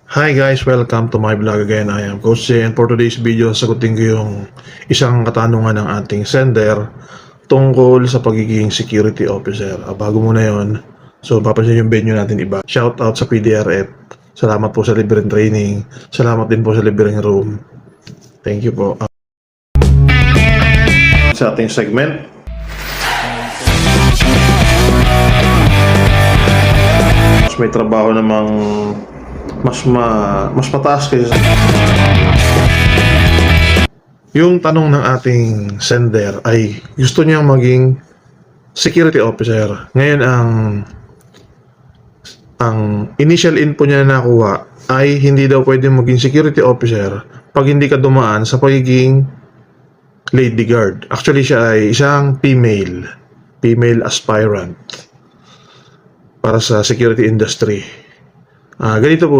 Hi guys, welcome to my vlog again. I am Coach Jay, and for today's video, sagutin ko yung isang katanungan ng ating sender tungkol sa pagiging security officer. Bago muna yon, so papansin yung venue natin iba. Shout out sa PDRF. Salamat po sa libreng training. Salamat din po sa libreng room. Thank you po. Sa ating segment, may trabaho namang mas mataas kaysa yung tanong ng ating sender ay gusto niyang maging security officer. Ngayon ang initial info niya na nakuha ay hindi daw pwedeng maging security officer pag hindi ka dumaan sa pagiging lady guard. Actually siya ay isang female aspirant para sa security industry. Ganito po.